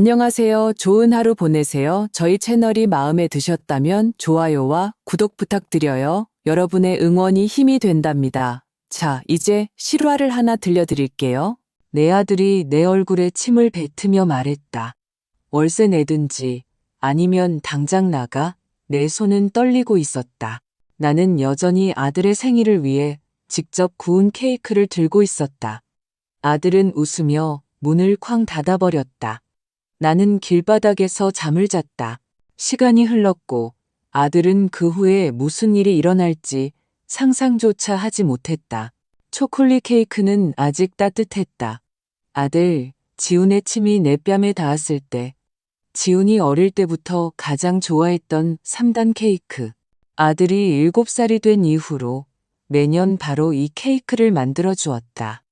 안녕하세요. 좋은 하루 보내세요. 저희 채널이 마음에 드셨다면 좋아요와 구독 부탁드려요. 여러분의 응원이 힘이 된답니다. 자, 이제 실화를 하나 들려드릴게요. 내 아들이 내 얼굴에 침을 뱉으며 말했다. 월세 내든지 아니면 당장 나가. 내 손은 떨리고 있었다. 나는 여전히 아들의 생일을 위해 직접 구운 케이크를 들고 있었다. 아들은 웃으며 문을 쾅 닫아버렸다. 나는 길바닥에서 잠을 잤다. 시간이 흘렀고 아들은 그 후에 무슨 일이 일어날지 상상조차 하지 못했다. 초콜릿 케이크는 아직 따뜻했다. 아들, 지훈의 침이 내 뺨에 닿았을 때, 지훈이 어릴 때부터 가장 좋아했던 3단 케이크. 아들이 7살이 된 이후로 매년 바로 이 케이크를 만들어 주었다.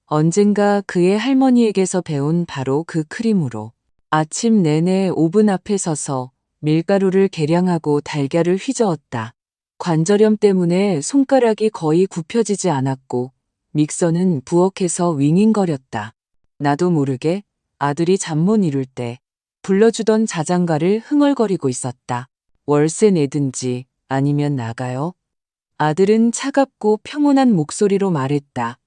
언젠가 그의 할머니에게서 배운 바로 그 크림으로. 아침 내내 오븐 앞에 서서 밀가루를 계량하고 달걀을 휘저었다. 관절염 때문에 손가락이 거의 굽혀지지 않았고 믹서는 부엌에서 윙윙거렸다. 나도 모르게 아들이 잠 못 이룰 때 불러주던 자장가를 흥얼거리고 있었다. 월세 내든지 아니면 나가요. 아들은 차갑고 평온한 목소리로 말했다.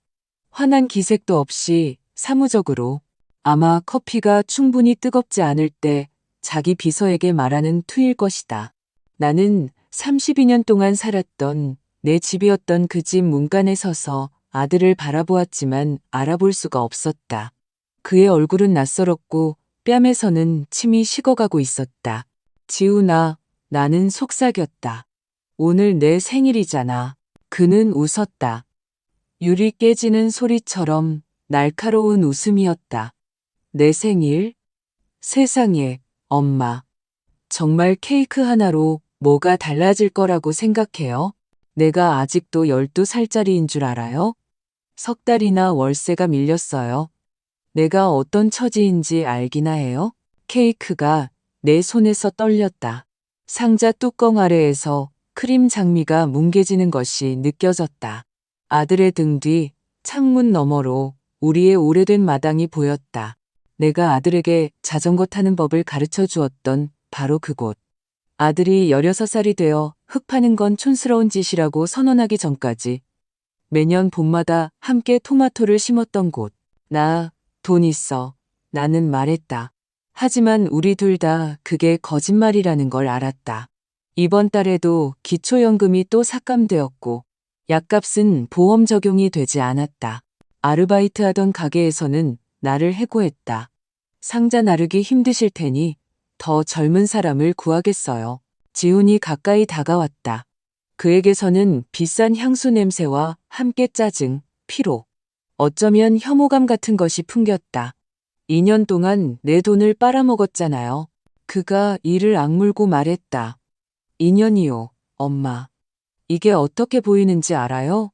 환한 기색도 없이 사무적으로. 아마 커피가 충분히 뜨겁지 않을 때 자기 비서에게 말하는 투일 것이다. 나는 32년 동안 살았던 내 집이었던 그 집 문간에 서서 아들을 바라보았지만 알아볼 수가 없었다. 그의 얼굴은 낯설었고 뺨에서는 침이 식어가고 있었다. 지훈아, 나는 속삭였다. 오늘 내 생일이잖아. 그는 웃었다. 유리 깨지는 소리처럼 날카로운 웃음이었다. 내 생일? 세상에, 엄마. 정말 케이크 하나로 뭐가 달라질 거라고 생각해요? 내가 아직도 12살짜리인 줄 알아요? 석 달이나 월세가 밀렸어요. 내가 어떤 처지인지 알기나 해요? 케이크가 내 손에서 떨렸다. 상자 뚜껑 아래에서 크림 장미가 뭉개지는 것이 느껴졌다. 아들의 등 뒤 창문 너머로 우리의 오래된 마당이 보였다. 내가 아들에게 자전거 타는 법을 가르쳐 주었던 바로 그곳. 아들이 16살이 되어 흙 파는 건 촌스러운 짓이라고 선언하기 전까지 매년 봄마다 함께 토마토를 심었던 곳. 나 돈 있어. 나는 말했다. 하지만 우리 둘 다 그게 거짓말이라는 걸 알았다. 이번 달에도 기초연금이 또 삭감되었고 약값은 보험 적용이 되지 않았다. 아르바이트하던 가게에서는 나를 해고했다. 상자 나르기 힘드실 테니 더 젊은 사람을 구하겠어요. 지훈이 가까이 다가왔다. 그에게서는 비싼 향수 냄새와 함께 짜증, 피로, 어쩌면 혐오감 같은 것이 풍겼다. 2년 동안 내 돈을 빨아먹었잖아요. 그가 이를 악물고 말했다. 2년이요, 엄마. 이게 어떻게 보이는지 알아요?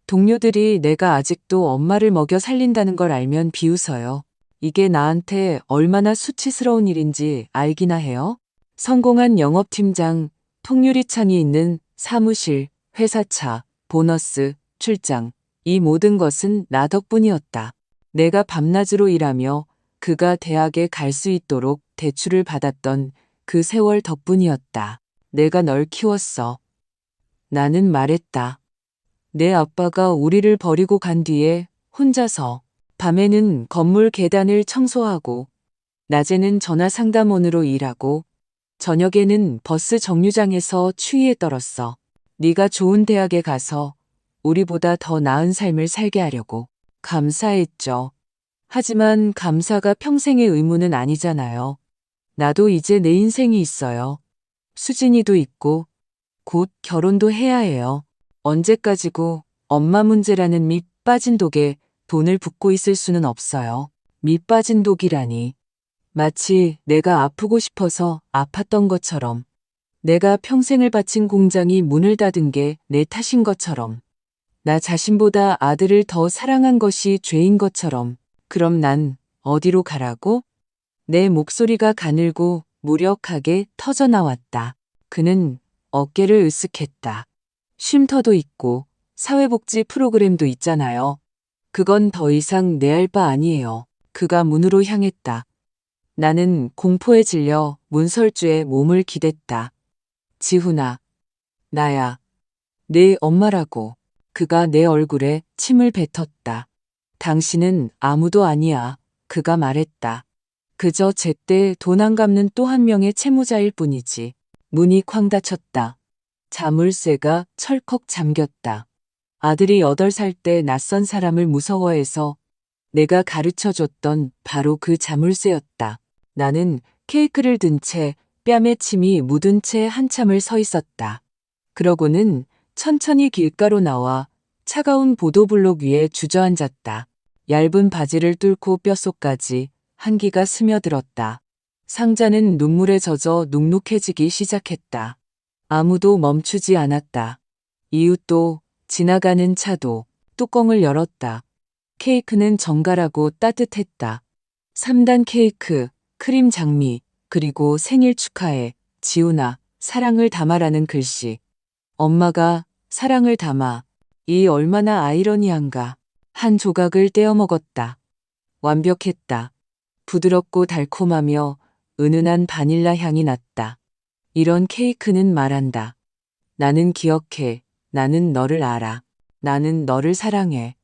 동료들이 내가 아직도 엄마를 먹여 살린다는 걸 알면 비웃어요. 이게 나한테 얼마나 수치스러운 일인지 알기나 해요? 성공한 영업팀장, 통유리창이 있는 사무실, 회사차, 보너스, 출장, 이 모든 것은 나 덕분이었다. 내가 밤낮으로 일하며 그가 대학에 갈 수 있도록 대출을 받았던 그 세월 덕분이었다. 내가 널 키웠어. 나는 말했다. 내 아빠가 우리를 버리고 간 뒤에 혼자서 밤에는 건물 계단을 청소하고 낮에는 전화 상담원으로 일하고 저녁에는 버스 정류장에서 추위에 떨었어. 네가 좋은 대학에 가서 우리보다 더 나은 삶을 살게 하려고. 감사했죠. 하지만 감사가 평생의 의무는 아니잖아요. 나도 이제 내 인생이 있어요. 수진이도 있고 곧 결혼도 해야 해요. 언제까지고 엄마 문제라는 밑 빠진 독에 돈을 붓고 있을 수는 없어요. 밑 빠진 독이라니. 마치 내가 아프고 싶어서 아팠던 것처럼. 내가 평생을 바친 공장이 문을 닫은 게 내 탓인 것처럼. 나 자신보다 아들을 더 사랑한 것이 죄인 것처럼. 그럼 난 어디로 가라고? 내 목소리가 가늘고 무력하게 터져나왔다. 그는 어깨를 으쓱했다. 쉼터도 있고 사회복지 프로그램도 있잖아요. 그건 더 이상 내 할 바 아니에요. 그가 문으로 향했다. 나는 공포에 질려 문설주에 몸을 기댔다. 지훈아, 나야. 내 엄마라고. 그가 내 얼굴에 침을 뱉었다. 당신은 아무도 아니야. 그가 말했다. 그저 제때 돈 안 갚는 또 한 명의 채무자일 뿐이지. 문이 쾅 닫혔다. 자물쇠가 철컥 잠겼다. 아들이 8살 때 낯선 사람을 무서워해서 내가 가르쳐줬던 바로 그 자물쇠였다. 나는 케이크를 든 채 뺨에 침이 묻은 채 한참을 서 있었다. 그러고는 천천히 길가로 나와 차가운 보도블록 위에 주저앉았다. 얇은 바지를 뚫고 뼛속까지 한기가 스며들었다. 상자는 눈물에 젖어 눅눅해지기 시작했다. 아무도 멈추지 않았다. 이웃도 지나가는 차도 뚜껑을 열었다. 케이크는 정갈하고 따뜻했다. 3단 케이크, 크림 장미, 그리고 생일 축하해, 지훈아, 사랑을 담아라는 글씨. 엄마가 사랑을 담아. 이 얼마나 아이러니한가. 한 조각을 떼어 먹었다. 완벽했다. 부드럽고 달콤하며 은은한 바닐라 향이 났다. 이런 케이크는 말한다. 나는 기억해. 나는 너를 알아. 나는 너를 사랑해.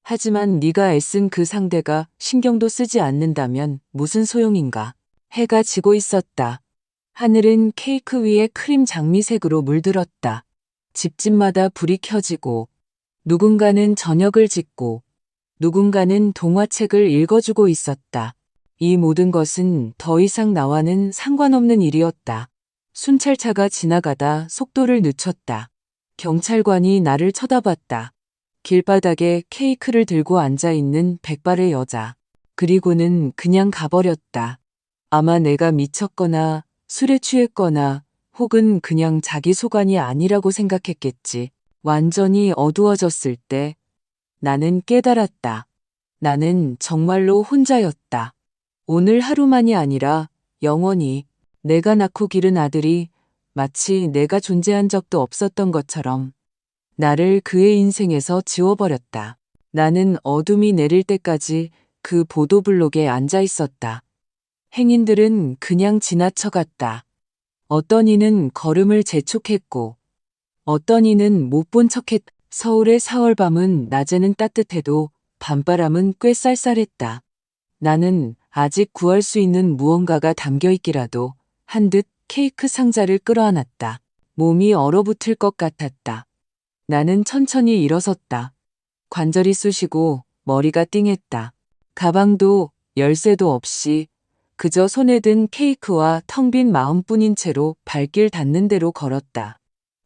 하지만 네가 애쓴 그 상대가 신경도 쓰지 않는다면 무슨 소용인가. 해가 지고 있었다. 하늘은 케이크 위에 크림 장미색으로 물들었다. 집집마다 불이 켜지고 누군가는 저녁을 짓고 누군가는 동화책을 읽어주고 있었다. 이 모든 것은 더 이상 나와는 상관없는 일이었다. 순찰차가 지나가다 속도를 늦췄다. 경찰관이 나를 쳐다봤다. 길바닥에 케이크를 들고 앉아있는 백발의 여자. 그리고는 그냥 가버렸다. 아마 내가 미쳤거나 술에 취했거나 혹은 그냥 자기 소관이 아니라고 생각했겠지. 완전히 어두워졌을 때 나는 깨달았다. 나는 정말로 혼자였다. 오늘 하루만이 아니라 영원히. 내가 낳고 기른 아들이 마치 내가 존재한 적도 없었던 것처럼 나를 그의 인생에서 지워버렸다. 나는 어둠이 내릴 때까지 그 보도블록에 앉아 있었다. 행인들은 그냥 지나쳐갔다. 어떤 이는 걸음을 재촉했고 어떤 이는 못 본 척했다. 서울의 4월 밤은 낮에는 따뜻해도 밤바람은 꽤 쌀쌀했다. 나는 아직 구할 수 있는 무언가가 담겨 있기라도 한 듯 케이크 상자를 끌어안았다. 몸이 얼어붙을 것 같았다. 나는 천천히 일어섰다. 관절이 쑤시고 머리가 띵했다. 가방도 열쇠도 없이 그저 손에 든 케이크와 텅 빈 마음뿐인 채로 발길 닿는 대로 걸었다.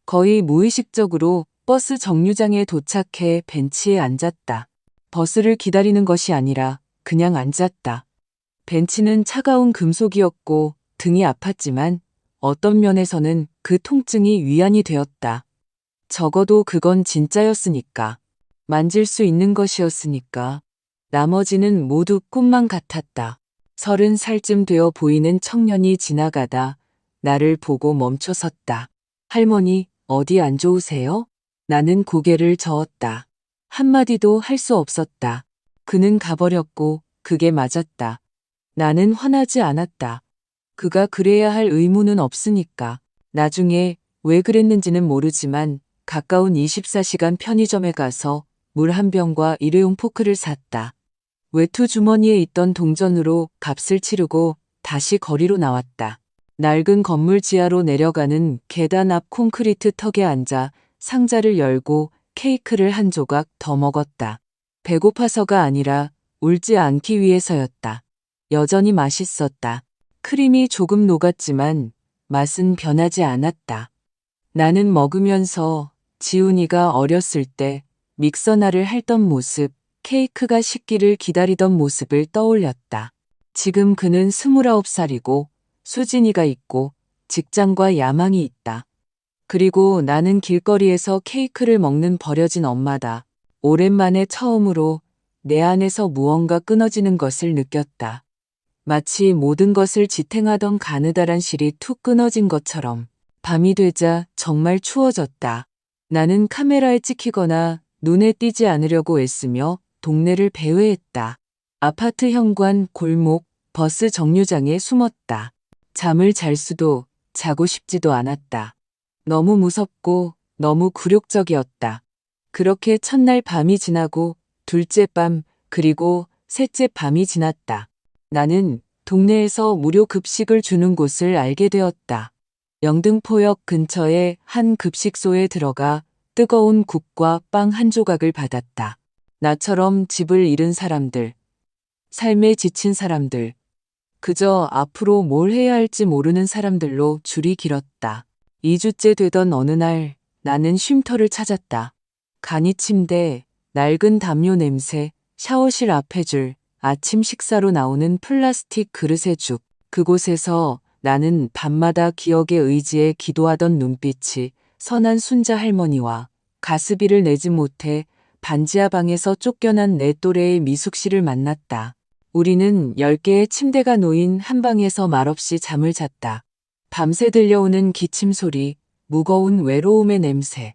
거의 무의식적으로 버스 정류장에 도착해 벤치에 앉았다. 버스를 기다리는 것이 아니라 그냥 앉았다. 벤치는 차가운 금속이었고 등이 아팠지만 어떤 면에서는 그 통증이 위안이 되었다. 적어도 그건 진짜였으니까. 만질 수 있는 것이었으니까. 나머지는 모두 꿈만 같았다. 30살쯤 되어 보이는 청년이 지나가다 나를 보고 멈춰섰다. 할머니, 어디 안 좋으세요? 나는 고개를 저었다. 한마디도 할 수 없었다. 그는 가버렸고 그게 맞았다. 나는 화나지 않았다. 그가 그래야 할 의무는 없으니까. 나중에 왜 그랬는지는 모르지만 가까운 24시간 편의점에 가서 물 한 병과 일회용 포크를 샀다. 외투 주머니에 있던 동전으로 값을 치르고 다시 거리로 나왔다. 낡은 건물 지하로 내려가는 계단 앞 콘크리트 턱에 앉아 상자를 열고 케이크를 한 조각 더 먹었다. 배고파서가 아니라 울지 않기 위해서였다. 여전히 맛있었다. 크림이 조금 녹았지만 맛은 변하지 않았다. 나는 먹으면서 지훈이가 어렸을 때 믹서날을 핥던 모습, 케이크가 식기를 기다리던 모습을 떠올렸다. 지금 그는 29살이고 수진이가 있고 직장과 야망이 있다. 그리고 나는 길거리에서 케이크를 먹는 버려진 엄마다. 오랜만에 처음으로 내 안에서 무언가 끊어지는 것을 느꼈다. 마치 모든 것을 지탱하던 가느다란 실이 툭 끊어진 것처럼. 밤이 되자 정말 추워졌다. 나는 카메라에 찍히거나 눈에 띄지 않으려고 애쓰며 동네를 배회했다. 아파트 현관, 골목, 버스 정류장에 숨었다. 잠을 잘 수도 자고 싶지도 않았다. 너무 무섭고 너무 굴욕적이었다. 그렇게 첫날 밤이 지나고 둘째 밤 그리고 셋째 밤이 지났다. 나는 동네에서 무료 급식을 주는 곳을 알게 되었다. 영등포역 근처의 한 급식소에 들어가 뜨거운 국과 빵 한 조각을 받았다. 나처럼 집을 잃은 사람들, 삶에 지친 사람들, 그저 앞으로 뭘 해야 할지 모르는 사람들로 줄이 길었다. 2주째 되던 어느 날 나는 쉼터를 찾았다. 간이 침대, 낡은 담요 냄새, 샤워실 앞에 줄, 아침 식사로 나오는 플라스틱 그릇의 죽. 그곳에서 나는 밤마다 기억의 의지에 기도하던 눈빛이 선한 순자 할머니와 가스비를 내지 못해 반지하 방에서 쫓겨난 내 또래의 미숙 씨를 만났다. 우리는 10개의 침대가 놓인 한 방에서 말없이 잠을 잤다. 밤새 들려오는 기침 소리, 무거운 외로움의 냄새.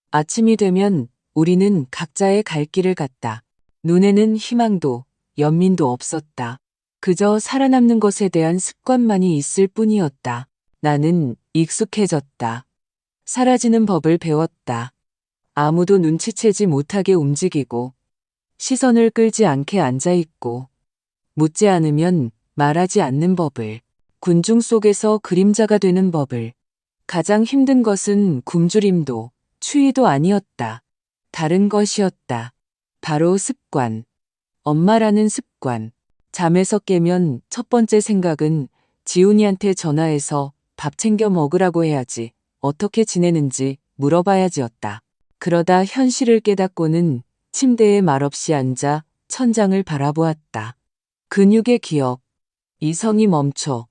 아침이 되면 우리는 각자의 갈 길을 갔다. 눈에는 희망도 연민도 없었다. 그저 살아남는 것에 대한 습관만이 있을 뿐이었다. 나는 익숙해졌다. 사라지는 법을 배웠다. 아무도 눈치채지 못하게 움직이고, 시선을 끌지 않게 앉아있고, 묻지 않으면 말하지 않는 법을, 군중 속에서 그림자가 되는 법을. 가장 힘든 것은 굶주림도 추위도 아니었다. 다른 것이었다. 바로 습관. 엄마라는 습관. 잠에서 깨면 첫 번째 생각은 지훈이한테 전화해서 밥 챙겨 먹으라고 해야지, 어떻게 지내는지 물어봐야지였다. 그러다 현실을 깨닫고는 침대에 말없이 앉아 천장을 바라보았다. 근육의 기억, 이성이 멈춰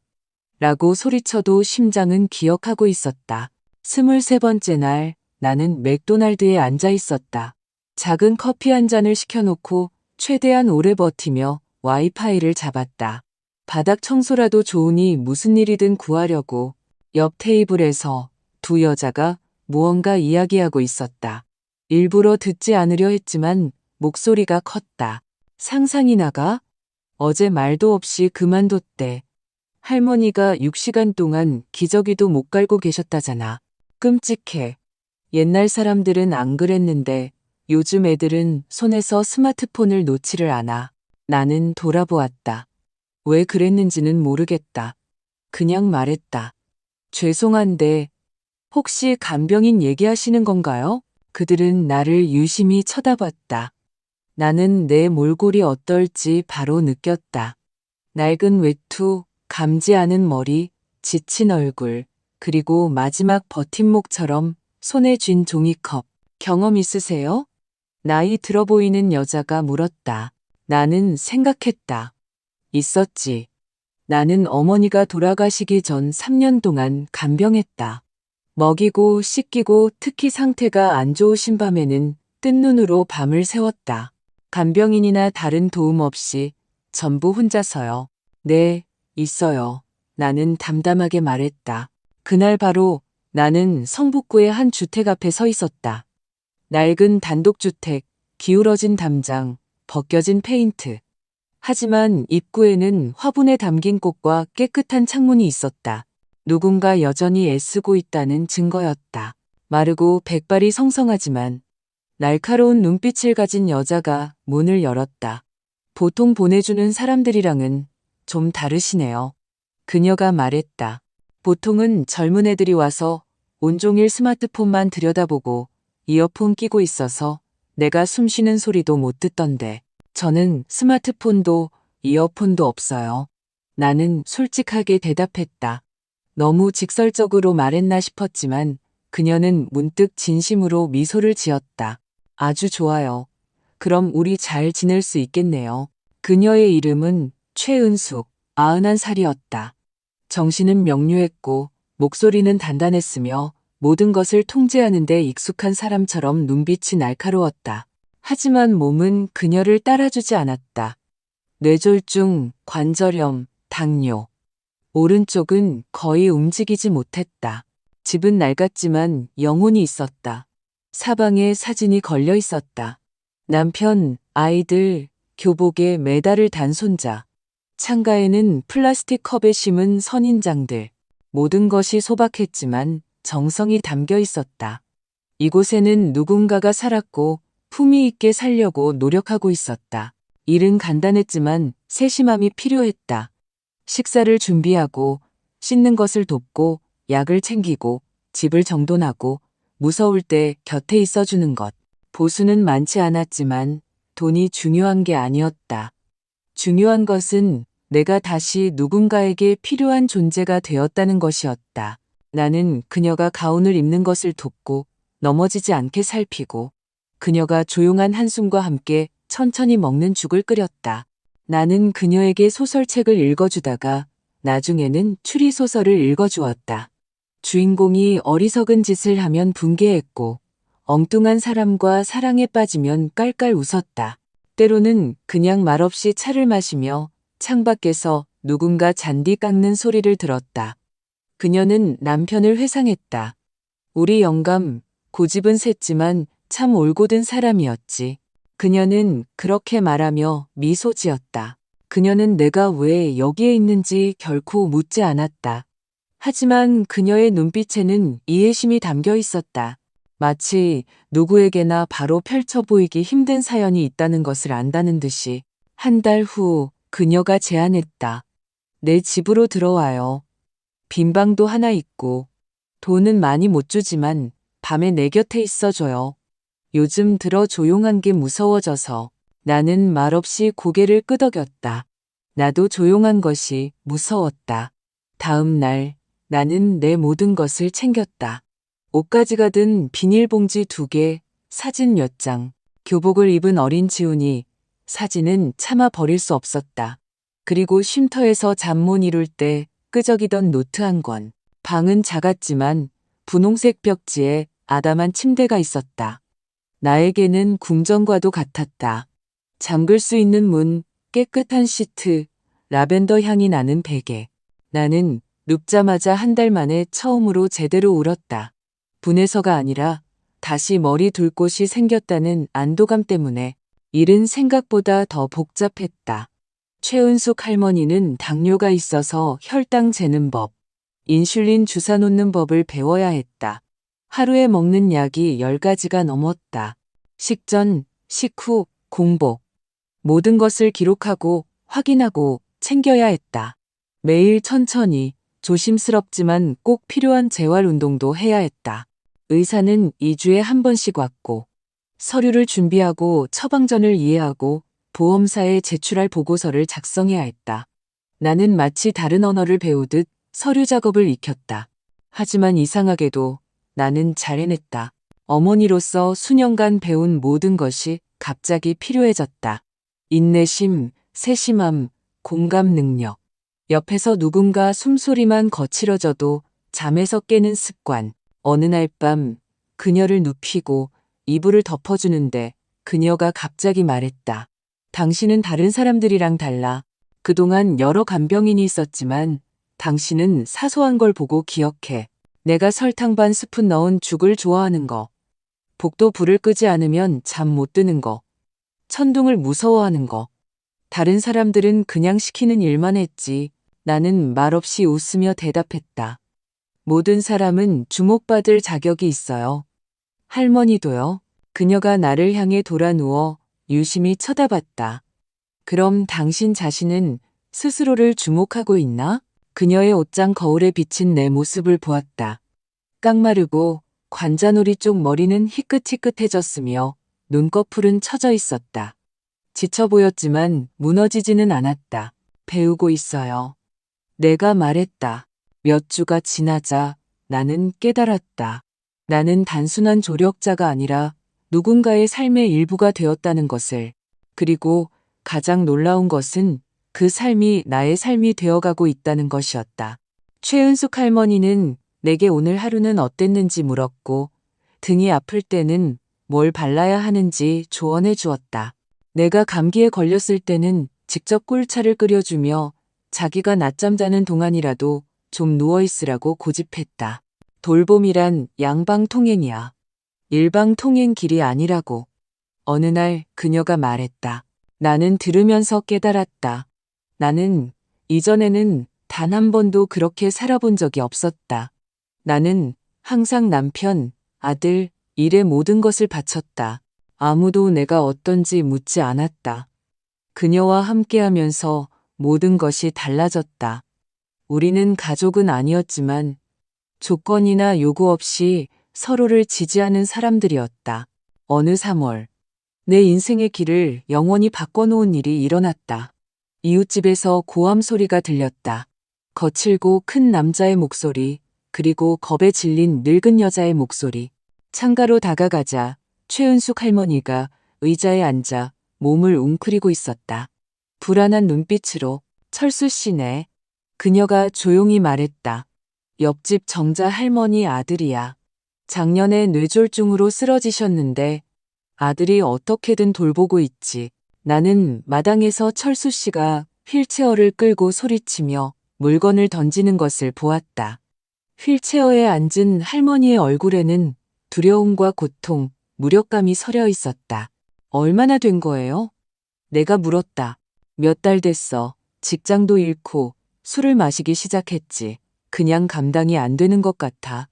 라고 소리쳐도 심장은 기억하고 있었다. 23번째 날 나는 맥도날드에 앉아 있었다. 작은 커피 한 잔을 시켜놓고 최대한 오래 버티며 와이파이를 잡았다. 바닥 청소라도 좋으니 무슨 일이든 구하려고. 옆 테이블에서 두 여자가 무언가 이야기하고 있었다. 일부러 듣지 않으려 했지만 목소리가 컸다. 상상이 나가? 어제 말도 없이 그만뒀대. 할머니가 6시간 동안 기저귀도 못 갈고 계셨다잖아. 끔찍해. 옛날 사람들은 안 그랬는데 요즘 애들은 손에서 스마트폰을 놓지를 않아. 나는 돌아보았다. 왜 그랬는지는 모르겠다. 그냥 말했다. 죄송한데 혹시 간병인 얘기하시는 건가요? 그들은 나를 유심히 쳐다봤다. 나는 내 몰골이 어떨지 바로 느꼈다. 낡은 외투, 감지 않은 머리, 지친 얼굴, 그리고 마지막 버팀목처럼 손에 쥔 종이컵. 경험 있으세요? 나이 들어 보이는 여자가 물었다. 나는 생각했다. 있었지. 나는 어머니가 돌아가시기 전 3년 동안 간병했다. 먹이고 씻기고 특히 상태가 안 좋으신 밤에는 뜬 눈으로 밤을 새웠다. 간병인이나 다른 도움 없이 전부 혼자서요. 네, 있어요. 나는 담담하게 말했다. 그날 바로 나는 성북구의 한 주택 앞에 서 있었다. 낡은 단독주택, 기울어진 담장, 벗겨진 페인트. 하지만 입구에는 화분에 담긴 꽃과 깨끗한 창문이 있었다. 누군가 여전히 애쓰고 있다는 증거였다. 마르고 백발이 성성하지만 날카로운 눈빛을 가진 여자가 문을 열었다. 보통 보내주는 사람들이랑은 좀 다르시네요. 그녀가 말했다. 보통은 젊은 애들이 와서 온종일 스마트폰만 들여다보고 이어폰 끼고 있어서 내가 숨 쉬는 소리도 못 듣던데 저는 스마트폰도 이어폰도 없어요. 나는 솔직하게 대답했다. 너무 직설적으로 말했나 싶었지만 그녀는 문득 진심으로 미소를 지었다. 아주 좋아요. 그럼 우리 잘 지낼 수 있겠네요. 그녀의 이름은 최은숙, 91살이었다. 정신은 명료했고 목소리는 단단했으며 모든 것을 통제하는 데 익숙한 사람처럼 눈빛이 날카로웠다. 하지만 몸은 그녀를 따라주지 않았다. 뇌졸중, 관절염, 당뇨. 오른쪽은 거의 움직이지 못했다. 집은 낡았지만 영혼이 있었다. 사방에 사진이 걸려 있었다. 남편, 아이들, 교복에 메달을 단 손자. 창가에는 플라스틱 컵에 심은 선인장들. 모든 것이 소박했지만 정성이 담겨 있었다. 이곳에는 누군가가 살았고 품위 있게 살려고 노력하고 있었다. 일은 간단했지만 세심함이 필요했다. 식사를 준비하고 씻는 것을 돕고 약을 챙기고 집을 정돈하고 무서울 때 곁에 있어주는 것. 보수는 많지 않았지만 돈이 중요한 게 아니었다. 중요한 것은 내가 다시 누군가에게 필요한 존재가 되었다는 것이었다. 나는 그녀가 가운을 입는 것을 돕고 넘어지지 않게 살피고 그녀가 조용한 한숨과 함께 천천히 먹는 죽을 끓였다. 나는 그녀에게 소설책을 읽어주다가 나중에는 추리소설을 읽어주었다. 주인공이 어리석은 짓을 하면 분개했고 엉뚱한 사람과 사랑에 빠지면 깔깔 웃었다. 때로는 그냥 말없이 차를 마시며 창밖에서 누군가 잔디 깎는 소리를 들었다. 그녀는 남편을 회상했다. 우리 영감, 고집은 셌지만 참 올곧은 사람이었지. 그녀는 그렇게 말하며 미소 지었다. 그녀는 내가 왜 여기에 있는지 결코 묻지 않았다. 하지만 그녀의 눈빛에는 이해심이 담겨 있었다. 마치 누구에게나 바로 펼쳐 보이기 힘든 사연이 있다는 것을 안다는 듯이. 한 달 후 그녀가 제안했다. 내 집으로 들어와요. 빈 방도 하나 있고 돈은 많이 못 주지만 밤에 내 곁에 있어줘요. 요즘 들어 조용한 게 무서워져서. 나는 말없이 고개를 끄덕였다. 나도 조용한 것이 무서웠다. 다음 날 나는 내 모든 것을 챙겼다. 옷가지가 든 비닐봉지 2개, 사진 몇 장, 교복을 입은 어린 지훈이 사진은 차마 버릴 수 없었다. 그리고 쉼터에서 잠 못 이룰 때 끄적이던 노트 한 권. 방은 작았지만 분홍색 벽지에 아담한 침대가 있었다. 나에게는 궁전과도 같았다. 잠글 수 있는 문, 깨끗한 시트, 라벤더 향이 나는 베개. 나는 눕자마자 한 달 만에 처음으로 제대로 울었다. 분해서가 아니라 다시 머리 둘 곳이 생겼다는 안도감 때문에. 일은 생각보다 더 복잡했다. 최은숙 할머니는 당뇨가 있어서 혈당 재는 법, 인슐린 주사 놓는 법을 배워야 했다. 하루에 먹는 약이 10가지가 넘었다. 식전, 식후, 공복. 모든 것을 기록하고 확인하고 챙겨야 했다. 매일 천천히, 조심스럽지만 꼭 필요한 재활 운동도 해야 했다. 의사는 2주에 한 번씩 왔고, 서류를 준비하고 처방전을 이해하고 보험사에 제출할 보고서를 작성해야 했다. 나는 마치 다른 언어를 배우듯 서류 작업을 익혔다. 하지만 이상하게도 나는 잘 해냈다. 어머니로서 수년간 배운 모든 것이 갑자기 필요해졌다. 인내심, 세심함, 공감 능력. 옆에서 누군가 숨소리만 거칠어져도 잠에서 깨는 습관. 어느 날 밤 그녀를 눕히고 이불을 덮어주는데 그녀가 갑자기 말했다. 당신은 다른 사람들이랑 달라. 그동안 여러 간병인이 있었지만 당신은 사소한 걸 보고 기억해. 내가 설탕 반 스푼 넣은 죽을 좋아하는 거. 복도 불을 끄지 않으면 잠 못 드는 거. 천둥을 무서워하는 거. 다른 사람들은 그냥 시키는 일만 했지. 나는 말없이 웃으며 대답했다. 모든 사람은 주목받을 자격이 있어요. 할머니도요. 그녀가 나를 향해 돌아 누워 유심히 쳐다봤다. 그럼 당신 자신은 스스로를 주목하고 있나? 그녀의 옷장 거울에 비친 내 모습을 보았다. 깡마르고 관자놀이 쪽 머리는 희끗희끗해졌으며 눈꺼풀은 처져 있었다. 지쳐 보였지만 무너지지는 않았다. 배우고 있어요. 내가 말했다. 몇 주가 지나자 나는 깨달았다. 나는 단순한 조력자가 아니라 누군가의 삶의 일부가 되었다는 것을. 그리고 가장 놀라운 것은 그 삶이 나의 삶이 되어가고 있다는 것이었다. 최은숙 할머니는 내게 오늘 하루는 어땠는지 물었고 등이 아플 때는 뭘 발라야 하는지 조언해 주었다. 내가 감기에 걸렸을 때는 직접 꿀차를 끓여주며 자기가 낮잠 자는 동안이라도 좀 누워있으라고 고집했다. 돌봄이란 양방통행이야. 일방통행 길이 아니라고. 어느 날 그녀가 말했다. 나는 들으면서 깨달았다. 나는 이전에는 단 한 번도 그렇게 살아본 적이 없었다. 나는 항상 남편, 아들, 일에 모든 것을 바쳤다. 아무도 내가 어떤지 묻지 않았다. 그녀와 함께하면서 모든 것이 달라졌다. 우리는 가족은 아니었지만 조건이나 요구 없이 서로를 지지하는 사람들이었다. 어느 3월, 내 인생의 길을 영원히 바꿔놓은 일이 일어났다. 이웃집에서 고함 소리가 들렸다. 거칠고 큰 남자의 목소리, 그리고 겁에 질린 늙은 여자의 목소리. 창가로 다가가자 최은숙 할머니가 의자에 앉아 몸을 웅크리고 있었다. 불안한 눈빛으로 철수 씨네. 그녀가 조용히 말했다. 옆집 정자 할머니 아들이야. 작년에 뇌졸중으로 쓰러지셨는데 아들이 어떻게든 돌보고 있지. 나는 마당에서 철수 씨가 휠체어를 끌고 소리치며 물건을 던지는 것을 보았다. 휠체어에 앉은 할머니의 얼굴에는 두려움과 고통, 무력감이 서려 있었다. 얼마나 된 거예요? 내가 물었다. 몇 달 됐어. 직장도 잃고 술을 마시기 시작했지. 그냥 감당이 안 되는 것 같아.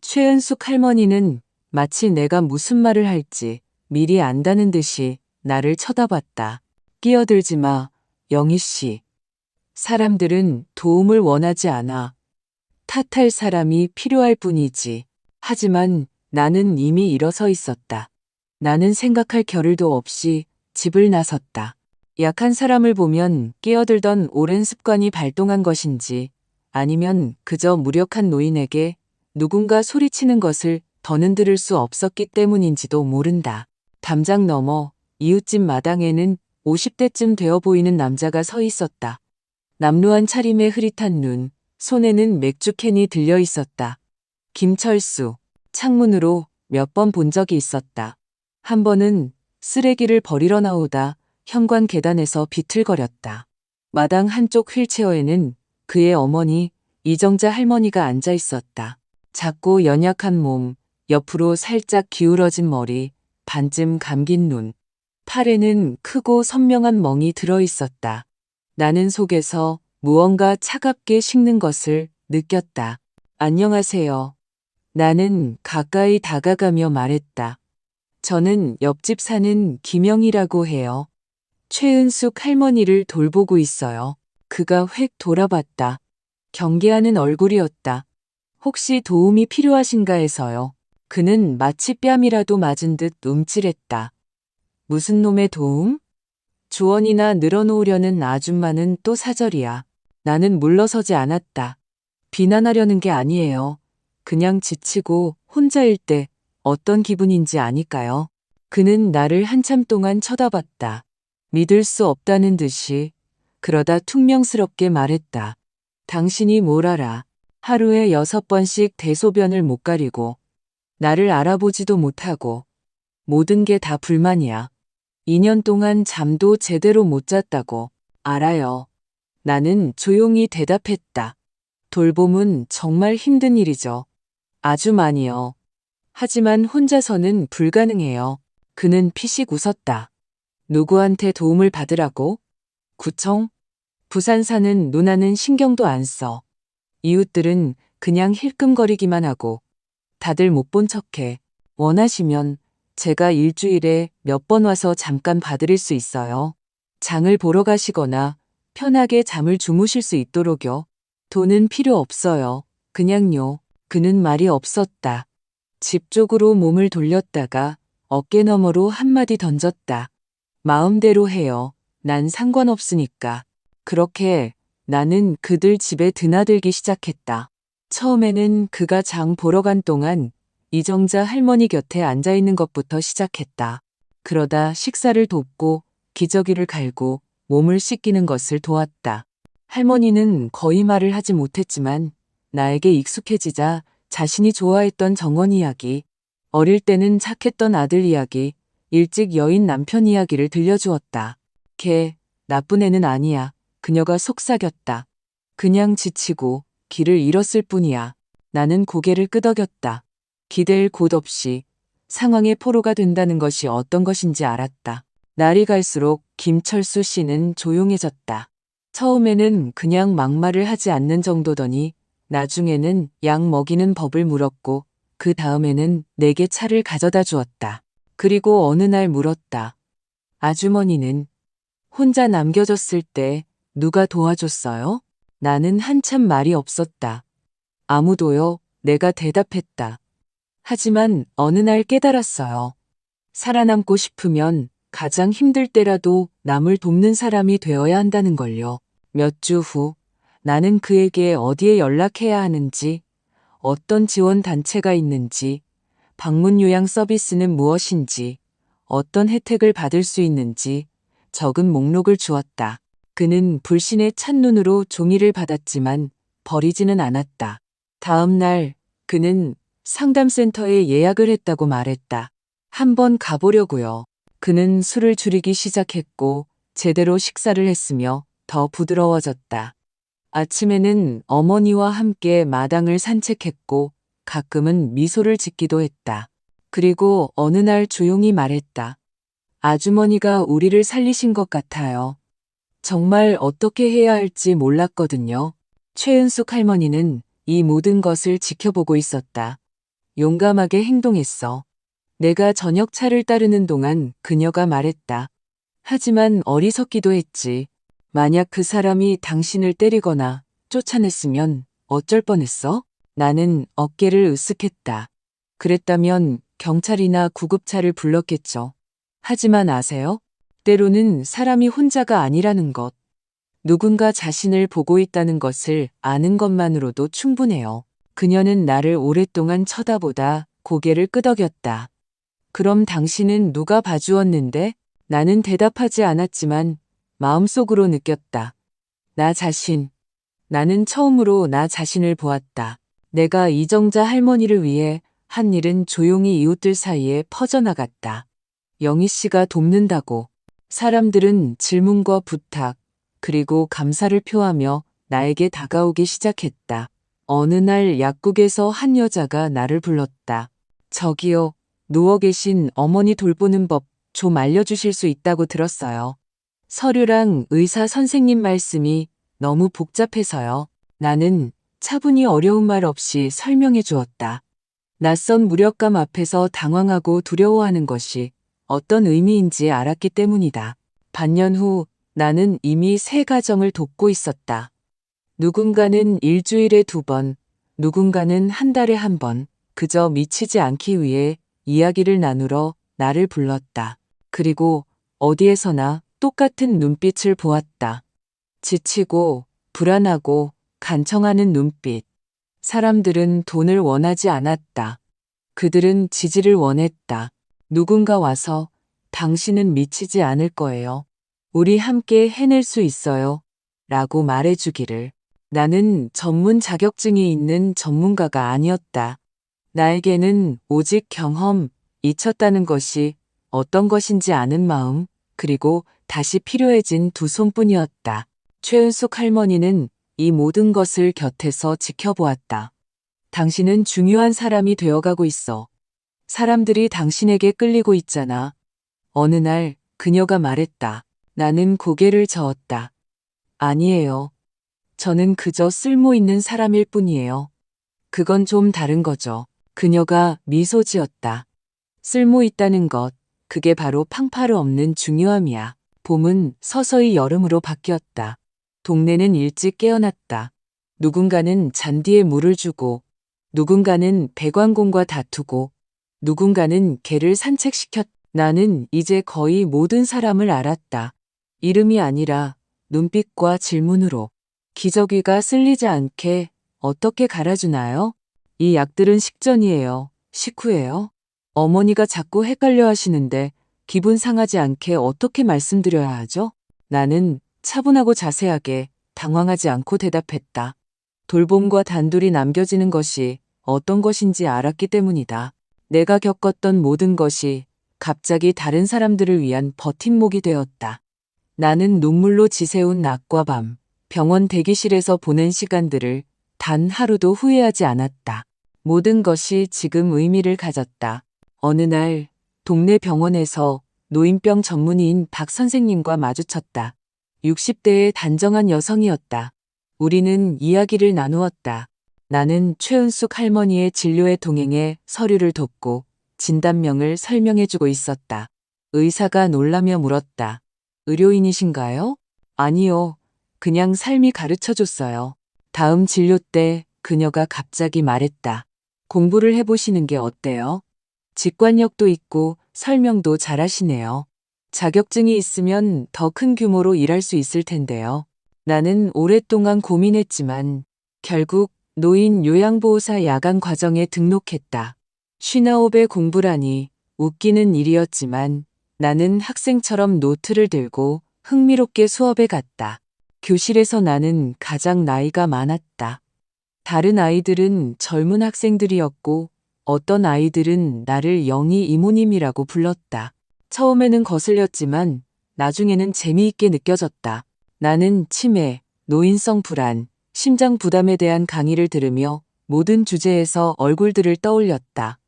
최은숙 할머니는 마치 내가 무슨 말을 할지 미리 안다는 듯이 나를 쳐다봤다. 끼어들지 마, 영희 씨. 사람들은 도움을 원하지 않아. 탓할 사람이 필요할 뿐이지. 하지만 나는 이미 일어서 있었다. 나는 생각할 겨를도 없이 집을 나섰다. 약한 사람을 보면 끼어들던 오랜 습관이 발동한 것인지 아니면 그저 무력한 노인에게 누군가 소리치는 것을 더는 들을 수 없었기 때문인지도 모른다. 담장 너머 이웃집 마당에는 50대쯤 되어 보이는 남자가 서 있었다. 남루한 차림에 흐릿한 눈, 손에는 맥주캔이 들려 있었다. 김철수, 창문으로 몇 번 본 적이 있었다. 한 번은 쓰레기를 버리러 나오다 현관 계단에서 비틀거렸다. 마당 한쪽 휠체어에는 그의 어머니 이정자 할머니가 앉아 있었다. 작고 연약한 몸, 옆으로 살짝 기울어진 머리, 반쯤 감긴 눈. 팔에는 크고 선명한 멍이 들어 있었다. 나는 속에서 무언가 차갑게 식는 것을 느꼈다. 안녕하세요. 나는 가까이 다가가며 말했다. 저는 옆집 사는 김영이라고 해요. 최은숙 할머니를 돌보고 있어요. 그가 획 돌아봤다. 경계하는 얼굴이었다. 혹시 도움이 필요하신가 해서요. 그는 마치 뺨이라도 맞은 듯 움찔했다. 무슨 놈의 도움? 조언이나 늘어놓으려는 아줌마는 또 사절이야. 나는 물러서지 않았다. 비난하려는 게 아니에요. 그냥 지치고 혼자일 때 어떤 기분인지 아니까요. 그는 나를 한참 동안 쳐다봤다. 믿을 수 없다는 듯이. 그러다 퉁명스럽게 말했다. 당신이 뭘 알아. 하루에 6번씩 대소변을 못 가리고 나를 알아보지도 못하고 모든 게 다 불만이야. 2년 동안 잠도 제대로 못 잤다고. 알아요. 나는 조용히 대답했다. 돌봄은 정말 힘든 일이죠. 아주 많이요. 하지만 혼자서는 불가능해요. 그는 피식 웃었다. 누구한테 도움을 받으라고? 구청? 부산 사는 누나는 신경도 안 써. 이웃들은 그냥 힐끔거리기만 하고 다들 못 본 척해. 원하시면 제가 일주일에 몇 번 와서 잠깐 봐드릴 수 있어요. 장을 보러 가시거나 편하게 잠을 주무실 수 있도록요. 돈은 필요 없어요. 그냥요. 그는 말이 없었다. 집 쪽으로 몸을 돌렸다가 어깨 너머로 한마디 던졌다. 마음대로 해요. 난 상관없으니까. 그렇게 나는 그들 집에 드나들기 시작했다. 처음에는 그가 장 보러 간 동안 이정자 할머니 곁에 앉아 있는 것부터 시작했다. 그러다 식사를 돕고 기저귀를 갈고 몸을 씻기는 것을 도왔다. 할머니는 거의 말을 하지 못했지만 나에게 익숙해지자 자신이 좋아했던 정원 이야기, 어릴 때는 착했던 아들 이야기, 일찍 여인 남편 이야기를 들려주었다. 걔 나쁜 애는 아니야. 그녀가 속삭였다. 그냥 지치고 길을 잃었을 뿐이야. 나는 고개를 끄덕였다. 기댈 곳 없이 상황의 포로가 된다는 것이 어떤 것인지 알았다. 날이 갈수록 김철수 씨는 조용해졌다. 처음에는 그냥 막말을 하지 않는 정도더니 나중에는 약 먹이는 법을 물었고 그 다음에는 내게 차를 가져다 주었다. 그리고 어느 날 물었다. 아주머니는 혼자 남겨졌을 때 누가 도와줬어요? 나는 한참 말이 없었다. 아무도요. 내가 대답했다. 하지만 어느 날 깨달았어요. 살아남고 싶으면 가장 힘들 때라도 남을 돕는 사람이 되어야 한다는 걸요. 몇 주 후 나는 그에게 어디에 연락해야 하는지, 어떤 지원 단체가 있는지, 방문 요양 서비스는 무엇인지, 어떤 혜택을 받을 수 있는지 적은 목록을 주었다. 그는 불신의 찬눈으로 종이를 받았지만 버리지는 않았다. 다음 날 그는 상담센터에 예약을 했다고 말했다. 한번 가보려고요. 그는 술을 줄이기 시작했고 제대로 식사를 했으며 더 부드러워졌다. 아침에는 어머니와 함께 마당을 산책했고 가끔은 미소를 짓기도 했다. 그리고 어느 날 조용히 말했다. 아주머니가 우리를 살리신 것 같아요. 정말 어떻게 해야 할지 몰랐거든요. 최은숙 할머니는 이 모든 것을 지켜보고 있었다. 용감하게 행동했어. 내가 저녁 차를 따르는 동안 그녀가 말했다. 하지만 어리석기도 했지. 만약 그 사람이 당신을 때리거나 쫓아냈으면 어쩔 뻔했어? 나는 어깨를 으쓱했다. 그랬다면 경찰이나 구급차를 불렀겠죠. 하지만 아세요? 때로는 사람이 혼자가 아니라는 것, 누군가 자신을 보고 있다는 것을 아는 것만으로도 충분해요. 그녀는 나를 오랫동안 쳐다보다 고개를 끄덕였다. 그럼 당신은 누가 봐주었는데? 나는 대답하지 않았지만 마음속으로 느꼈다. 나 자신. 나는 처음으로 나 자신을 보았다. 내가 이정자 할머니를 위해 한 일은 조용히 이웃들 사이에 퍼져나갔다. 영희 씨가 돕는다고. 사람들은 질문과 부탁, 그리고 감사를 표하며 나에게 다가오기 시작했다. 어느 날 약국에서 한 여자가 나를 불렀다. 저기요, 누워 계신 어머니 돌보는 법 좀 알려주실 수 있다고 들었어요. 서류랑 의사 선생님 말씀이 너무 복잡해서요. 나는 차분히 어려운 말 없이 설명해 주었다. 낯선 무력감 앞에서 당황하고 두려워하는 것이 어떤 의미인지 알았기 때문이다. 반년 후 나는 이미 세 가정을 돕고 있었다. 누군가는 일주일에 2번, 누군가는 한 달에 1번, 그저 미치지 않기 위해 이야기를 나누러 나를 불렀다. 그리고 어디에서나 똑같은 눈빛을 보았다. 지치고 불안하고 간청하는 눈빛. 사람들은 돈을 원하지 않았다. 그들은 지지를 원했다. 누군가 와서 당신은 미치지 않을 거예요. 우리 함께 해낼 수 있어요. 라고 말해주기를. 나는 전문 자격증이 있는 전문가가 아니었다. 나에게는 오직 경험, 잊혔다는 것이 어떤 것인지 아는 마음, 그리고 다시 필요해진 2손뿐이었다. 최은숙 할머니는 이 모든 것을 곁에서 지켜보았다. 당신은 중요한 사람이 되어가고 있어. 사람들이 당신에게 끌리고 있잖아. 어느 날 그녀가 말했다. 나는 고개를 저었다. 아니에요. 저는 그저 쓸모 있는 사람일 뿐이에요. 그건 좀 다른 거죠. 그녀가 미소 지었다. 쓸모 있다는 것, 그게 바로 팡파르 없는 중요함이야. 봄은 서서히 여름으로 바뀌었다. 동네는 일찍 깨어났다. 누군가는 잔디에 물을 주고, 누군가는 배관공과 다투고, 누군가는 개를 산책시켰다. 나는 이제 거의 모든 사람을 알았다. 이름이 아니라 눈빛과 질문으로. 기저귀가 쓸리지 않게 어떻게 갈아주나요? 이 약들은 식전이에요. 식후예요. 어머니가 자꾸 헷갈려 하시는데 기분 상하지 않게 어떻게 말씀드려야 하죠? 나는 차분하고 자세하게 당황하지 않고 대답했다. 돌봄과 단둘이 남겨지는 것이 어떤 것인지 알았기 때문이다. 내가 겪었던 모든 것이 갑자기 다른 사람들을 위한 버팀목이 되었다. 나는 눈물로 지새운 낮과 밤, 병원 대기실에서 보낸 시간들을 단 하루도 후회하지 않았다. 모든 것이 지금 의미를 가졌다. 어느 날 동네 병원에서 노인병 전문의인 박 선생님과 마주쳤다. 60대의 단정한 여성이었다. 우리는 이야기를 나누었다. 나는 최은숙 할머니의 진료에 동행해 서류를 돕고 진단명을 설명해주고 있었다. 의사가 놀라며 물었다. 의료인이신가요? 아니요. 그냥 삶이 가르쳐줬어요. 다음 진료 때 그녀가 갑자기 말했다. 공부를 해보시는 게 어때요? 직관력도 있고 설명도 잘하시네요. 자격증이 있으면 더 큰 규모로 일할 수 있을 텐데요. 나는 오랫동안 고민했지만 결국 노인 요양보호사 야간 과정에 등록했다. 59배 공부라니 웃기는 일이었지만 나는 학생처럼 노트를 들고 흥미롭게 수업에 갔다. 교실에서 나는 가장 나이가 많았다. 다른 아이들은 젊은 학생들이었고 어떤 아이들은 나를 영희 이모님이라고 불렀다. 처음에는 거슬렸지만 나중에는 재미있게 느껴졌다. 나는 치매, 노인성 불안, 심장 부담에 대한 강의를 들으며 모든 주제에서 얼굴들을 떠올렸다.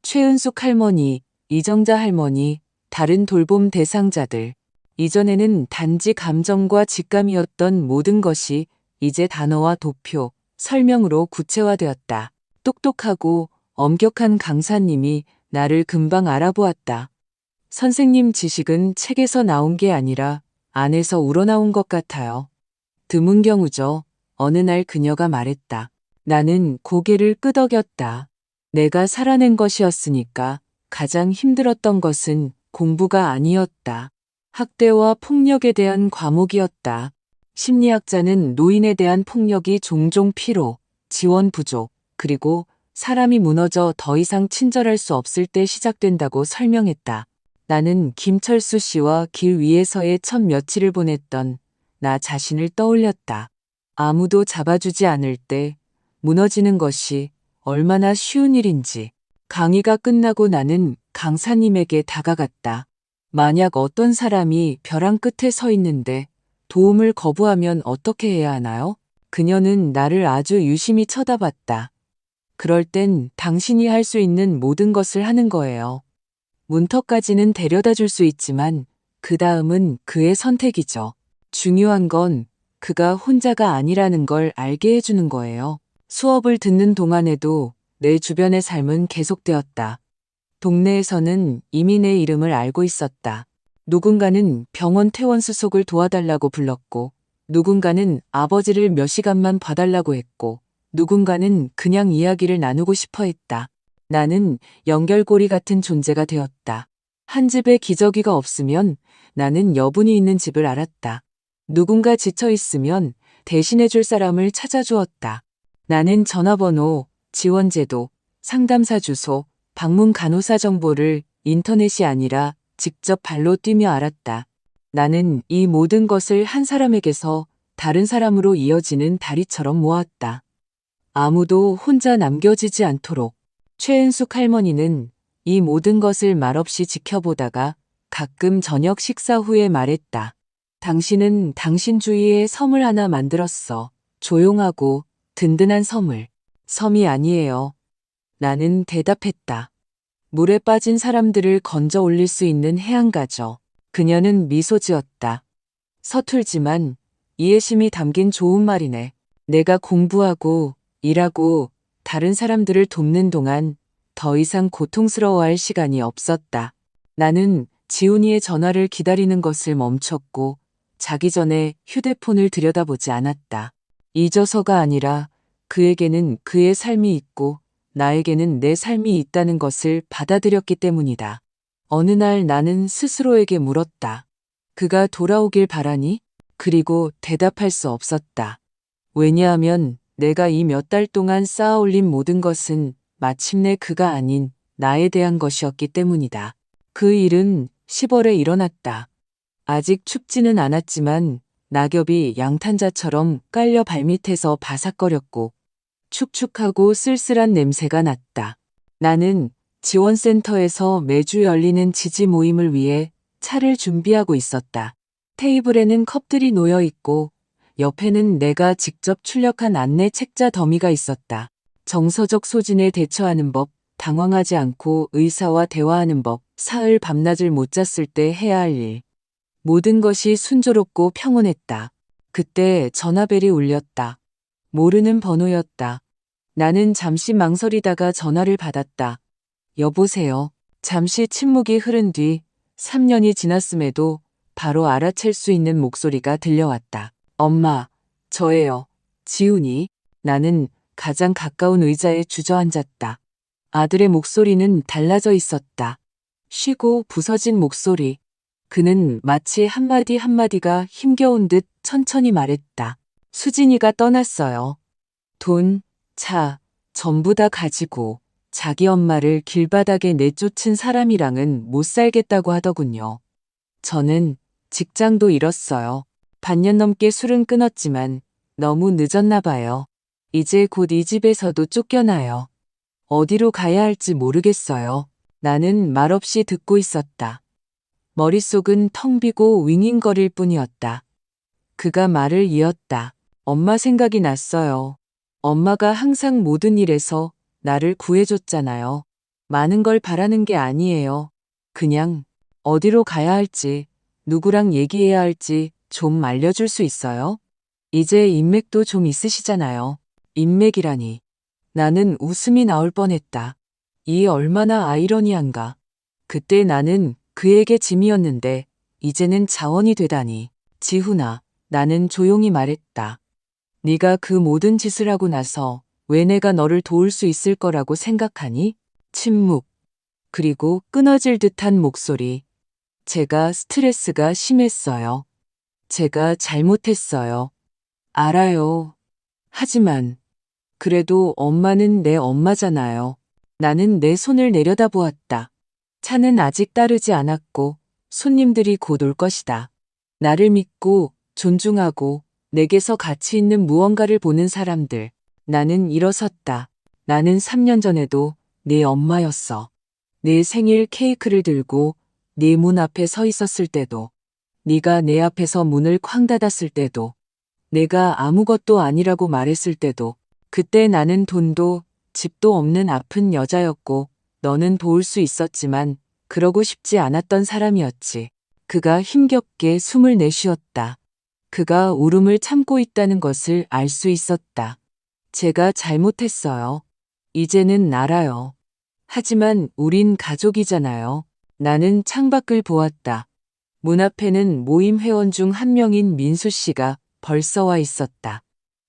최은숙 할머니, 이정자 할머니, 다른 돌봄 대상자들. 이전에는 단지 감정과 직감이었던 모든 것이 이제 단어와 도표, 설명으로 구체화되었다. 똑똑하고 엄격한 강사님이 나를 금방 알아보았다. 선생님 지식은 책에서 나온 게 아니라 안에서 우러나온 것 같아요. 드문 경우죠. 어느 날 그녀가 말했다. 나는 고개를 끄덕였다. 내가 살아낸 것이었으니까 가장 힘들었던 것은 공부가 아니었다. 학대와 폭력에 대한 과목이었다. 심리학자는 노인에 대한 폭력이 종종 피로, 지원 부족, 그리고 사람이 무너져 더 이상 친절할 수 없을 때 시작된다고 설명했다. 나는 김철수 씨와 길 위에서의 첫 며칠을 보냈던 나 자신을 떠올렸다. 아무도 잡아주지 않을 때 무너지는 것이 얼마나 쉬운 일인지. 강의가 끝나고 나는 강사님에게 다가갔다. 만약 어떤 사람이 벼랑 끝에 서 있는데 도움을 거부하면 어떻게 해야 하나요? 그녀는 나를 아주 유심히 쳐다봤다. 그럴 땐 당신이 할 수 있는 모든 것을 하는 거예요. 문턱까지는 데려다 줄 수 있지만 그 다음은 그의 선택이죠. 중요한 건 그가 혼자가 아니라는 걸 알게 해주는 거예요. 수업을 듣는 동안에도 내 주변의 삶은 계속되었다. 동네에서는 이미 내 이름을 알고 있었다. 누군가는 병원 퇴원 수속을 도와달라고 불렀고, 누군가는 아버지를 몇 시간만 봐달라고 했고, 누군가는 그냥 이야기를 나누고 싶어 했다. 나는 연결고리 같은 존재가 되었다. 한 집에 기저귀가 없으면 나는 여분이 있는 집을 알았다. 누군가 지쳐 있으면 대신해줄 사람을 찾아주었다. 나는 전화번호, 지원제도, 상담사 주소, 방문 간호사 정보를 인터넷이 아니라 직접 발로 뛰며 알았다. 나는 이 모든 것을 한 사람에게서 다른 사람으로 이어지는 다리처럼 모았다. 아무도 혼자 남겨지지 않도록. 최은숙 할머니는 이 모든 것을 말없이 지켜보다가 가끔 저녁 식사 후에 말했다. 당신은 당신 주위에 섬을 하나 만들었어. 조용하고 든든한 섬을. 섬이 아니에요. 나는 대답했다. 물에 빠진 사람들을 건져 올릴 수 있는 해안가죠. 그녀는 미소 지었다. 서툴지만 이해심이 담긴 좋은 말이네. 내가 공부하고 일하고 다른 사람들을 돕는 동안 더 이상 고통스러워할 시간이 없었다. 나는 지훈이의 전화를 기다리는 것을 멈췄고 자기 전에 휴대폰을 들여다보지 않았다. 잊어서가 아니라 그에게는 그의 삶이 있고 나에게는 내 삶이 있다는 것을 받아들였기 때문이다. 어느 날 나는 스스로에게 물었다. 그가 돌아오길 바라니? 그리고 대답할 수 없었다. 왜냐하면 내가 이 몇 달 동안 쌓아올린 모든 것은 마침내 그가 아닌 나에 대한 것이었기 때문이다. 그 일은 10월에 일어났다. 아직 춥지는 않았지만 낙엽이 양탄자처럼 깔려 발밑에서 바삭거렸고 축축하고 쓸쓸한 냄새가 났다. 나는 지원센터에서 매주 열리는 지지 모임을 위해 차를 준비하고 있었다. 테이블에는 컵들이 놓여 있고 옆에는 내가 직접 출력한 안내 책자 더미가 있었다. 정서적 소진에 대처하는 법, 당황하지 않고 의사와 대화하는 법, 사흘 밤낮을 못 잤을 때 해야 할 일. 모든 것이 순조롭고 평온했다. 그때 전화벨이 울렸다. 모르는 번호였다. 나는 잠시 망설이다가 전화를 받았다. 여보세요. 잠시 침묵이 흐른 뒤 3년이 지났음에도 바로 알아챌 수 있는 목소리가 들려왔다. 엄마, 저예요. 지훈이. 나는 가장 가까운 의자에 주저앉았다. 아들의 목소리는 달라져 있었다. 쉬고 부서진 목소리. 그는 마치 한마디 한마디가 힘겨운 듯 천천히 말했다. 수진이가 떠났어요. 돈, 차, 전부 다 가지고 자기 엄마를 길바닥에 내쫓은 사람이랑은 못 살겠다고 하더군요. 저는 직장도 잃었어요. 반년 넘게 술은 끊었지만 너무 늦었나 봐요. 이제 곧 이 집에서도 쫓겨나요. 어디로 가야 할지 모르겠어요. 나는 말없이 듣고 있었다. 머릿속은 텅 비고 윙윙거릴 뿐이었다. 그가 말을 이었다. 엄마 생각이 났어요. 엄마가 항상 모든 일에서 나를 구해줬잖아요. 많은 걸 바라는 게 아니에요. 그냥 어디로 가야 할지, 누구랑 얘기해야 할지 좀 알려줄 수 있어요? 이제 인맥도 좀 있으시잖아요. 인맥이라니. 나는 웃음이 나올 뻔했다. 이 얼마나 아이러니한가. 그때 나는 그에게 짐이었는데 이제는 자원이 되다니. 지훈아, 나는 조용히 말했다. 네가 그 모든 짓을 하고 나서 왜 내가 너를 도울 수 있을 거라고 생각하니? 침묵. 그리고 끊어질 듯한 목소리. 제가 스트레스가 심했어요. 제가 잘못했어요. 알아요. 하지만 그래도 엄마는 내 엄마잖아요. 나는 내 손을 내려다보았다. 차는 아직 따르지 않았고 손님들이 곧 올 것이다. 나를 믿고 존중하고 내게서 가치 있는 무언가를 보는 사람들. 나는 일어섰다. 나는 3년 전에도 네 엄마였어. 내 생일 케이크를 들고 네 문 앞에 서 있었을 때도, 네가 내 앞에서 문을 쾅 닫았을 때도, 내가 아무것도 아니라고 말했을 때도, 그때 나는 돈도 집도 없는 아픈 여자였고 너는 도울 수 있었지만 그러고 싶지 않았던 사람이었지. 그가 힘겹게 숨을 내쉬었다. 그가 울음을 참고 있다는 것을 알 수 있었다. 제가 잘못했어요. 이제는 알아요. 하지만 우린 가족이잖아요. 나는 창밖을 보았다. 문 앞에는 모임 회원 중 한 명인 민수 씨가 벌써 와 있었다.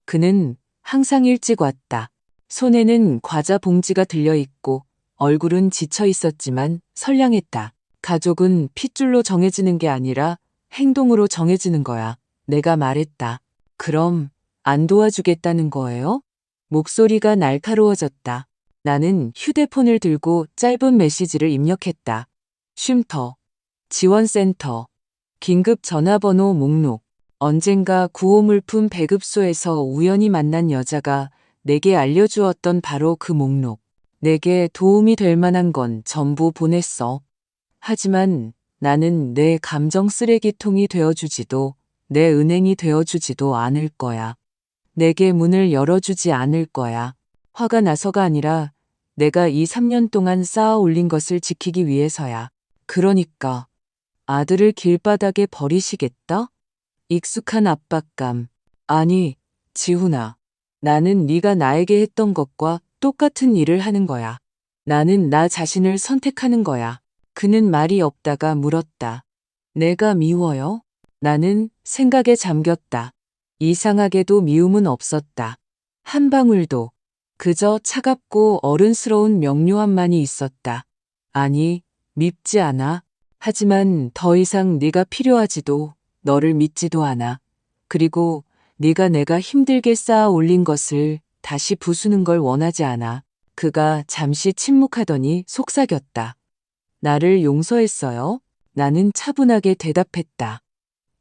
그는 항상 일찍 왔다. 손에는 과자 봉지가 들려 있고 얼굴은 지쳐 있었지만 선량했다. 가족은 핏줄로 정해지는 게 아니라 행동으로 정해지는 거야. 내가 말했다. 그럼 안 도와주겠다는 거예요? 목소리가 날카로워졌다. 나는 휴대폰을 들고 짧은 메시지를 입력했다. 쉼터, 지원센터, 긴급 전화번호 목록. 언젠가 구호물품 배급소에서 우연히 만난 여자가 내게 알려주었던 바로 그 목록. 내게 도움이 될 만한 건 전부 보냈어. 하지만 나는 내 감정 쓰레기통이 되어주지도 내 은행이 되어주지도 않을 거야. 내게 문을 열어주지 않을 거야. 화가 나서가 아니라 내가 이 3년 동안 쌓아 올린 것을 지키기 위해서야. 그러니까 아들을 길바닥에 버리시겠다? 익숙한 압박감. 아니, 지훈아. 나는 네가 나에게 했던 것과 똑같은 일을 하는 거야. 나는 나 자신을 선택하는 거야. 그는 말이 없다가 물었다. 내가 미워요? 나는 생각에 잠겼다. 이상하게도 미움은 없었다. 한 방울도. 그저 차갑고 어른스러운 명료함만이 있었다. 아니, 밉지 않아. 하지만 더 이상 네가 필요하지도 너를 믿지도 않아. 그리고 네가 내가 힘들게 쌓아 올린 것을 다시 부수는 걸 원하지 않아. 그가 잠시 침묵하더니 속삭였다. 나를 용서했어요? 나는 차분하게 대답했다.